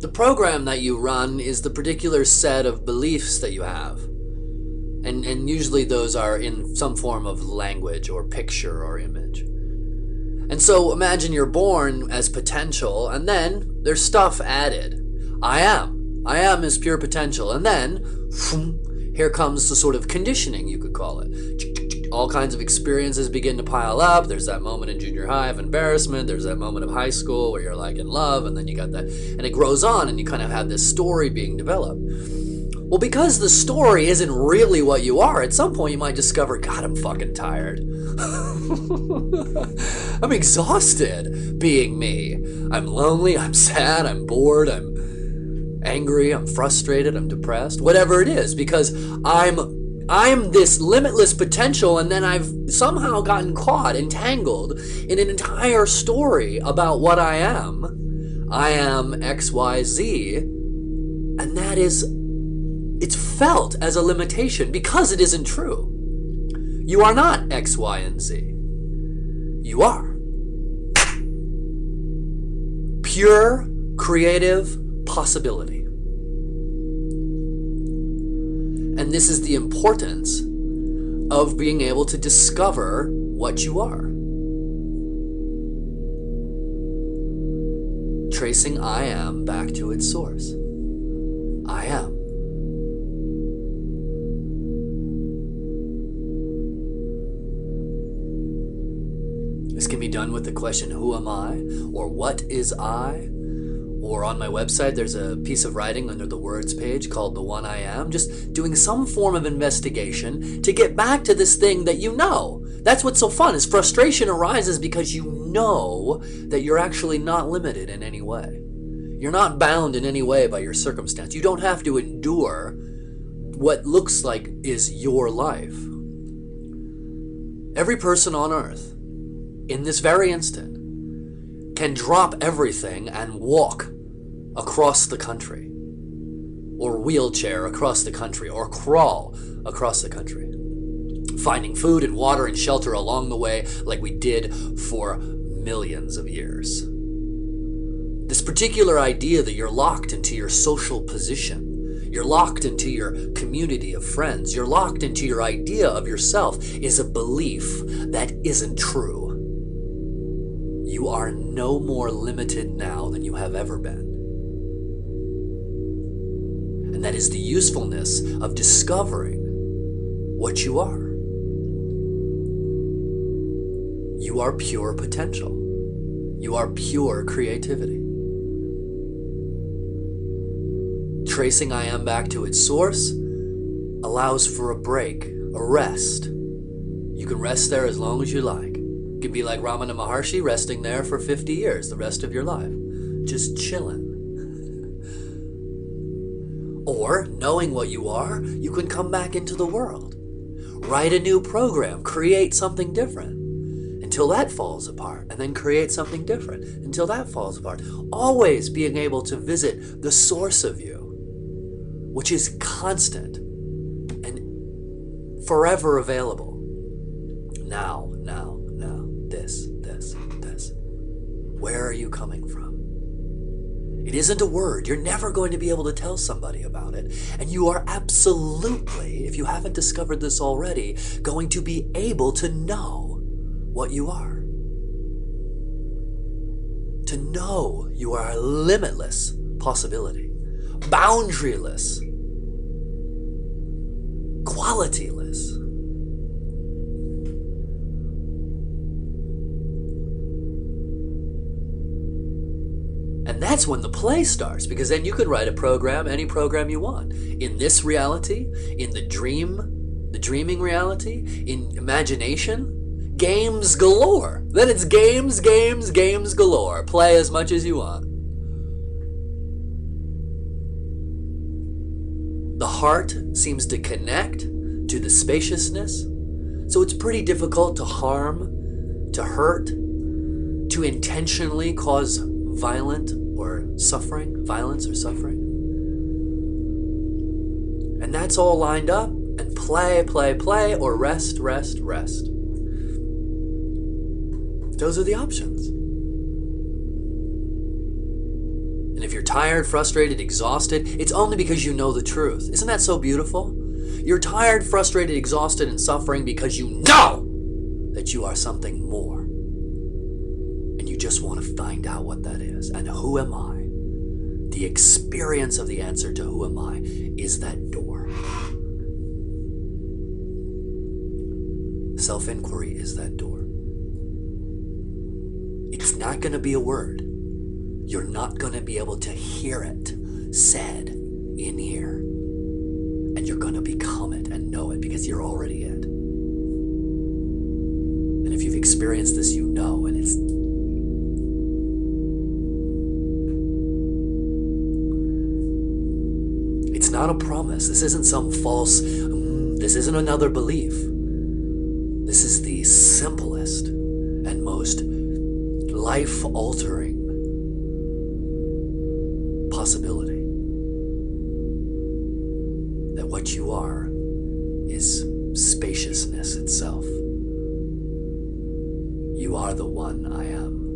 The program that you run is the particular set of beliefs that you have. And usually those are in some form of language or picture or image. And so imagine you're born as potential, and then there's stuff added. I am is pure potential. And then, here comes the sort of conditioning, you could call it. All kinds of experiences begin to pile up. There's that moment in junior high of embarrassment. There's that moment of high school where you're like in love, and then you got that, and it grows on, and you kind of have this story being developed. Well, because the story isn't really what you are, at some point you might discover, God, I'm fucking tired. I'm exhausted being me. I'm lonely, I'm sad, I'm bored, I'm angry, I'm frustrated, I'm depressed, whatever it is, because I'm this limitless potential, and then I've somehow gotten caught, entangled in an entire story about what I am. I am XYZ, and that is, it's felt as a limitation because it isn't true. You are not X, Y, and Z. You are pure creative possibility. And this is the importance of being able to discover what you are. Tracing I am back to its source. I am. This can be done with the question, who am I? Or what is I? Or on my website, there's a piece of writing under the words page called The One I Am, just doing some form of investigation to get back to this thing that you know. That's what's so fun, is frustration arises because you know that you're actually not limited in any way. You're not bound in any way by your circumstance. You don't have to endure what looks like is your life. Every person on earth, in this very instant, can drop everything and walk across the country, or wheelchair across the country, or crawl across the country, finding food and water and shelter along the way like we did for millions of years. This particular idea that you're locked into your social position, you're locked into your community of friends, you're locked into your idea of yourself, is a belief that isn't true. You are no more limited now than you have ever been. And that is the usefulness of discovering what you are. You are pure potential. You are pure creativity. Tracing I am back to its source allows for a break, a rest. You can rest there as long as you like. You can be like Ramana Maharshi, resting there for 50 years, the rest of your life. Just chilling. Or, knowing what you are, you can come back into the world. Write a new program, create something different, until that falls apart, and then create something different, until that falls apart. Always being able to visit the source of you, which is constant and forever available. Now, this. Where are you coming from? It isn't a word. You're never going to be able to tell somebody about it. And you are absolutely, if you haven't discovered this already, going to be able to know what you are. To know you are a limitless possibility. Boundaryless. Qualityless. And that's when the play starts, because then you could write a program, any program you want. In this reality, in the dreaming reality, in imagination, games galore. Then it's games galore. Play as much as you want. The heart seems to connect to the spaciousness, so it's pretty difficult to harm, to hurt, to intentionally cause violence or suffering. And that's all lined up, and play, or rest. Those are the options. And And if you're tired, frustrated, exhausted, it's only because you know the truth. Isn't that so beautiful? You're tired, frustrated, exhausted, and suffering because you know that you are something more. And you just want to find out what that is. And who am I? The experience of the answer to who am I is that door. Self-inquiry is that door. It's not going to be a word. You're not going to be able to hear it said in here. And you're going to become it and know it because you're already it. And if you've experienced this, you know, and it's not a promise. This isn't some false, this isn't another belief. This is the simplest and most life-altering possibility that what you are is spaciousness itself. You are the one I am.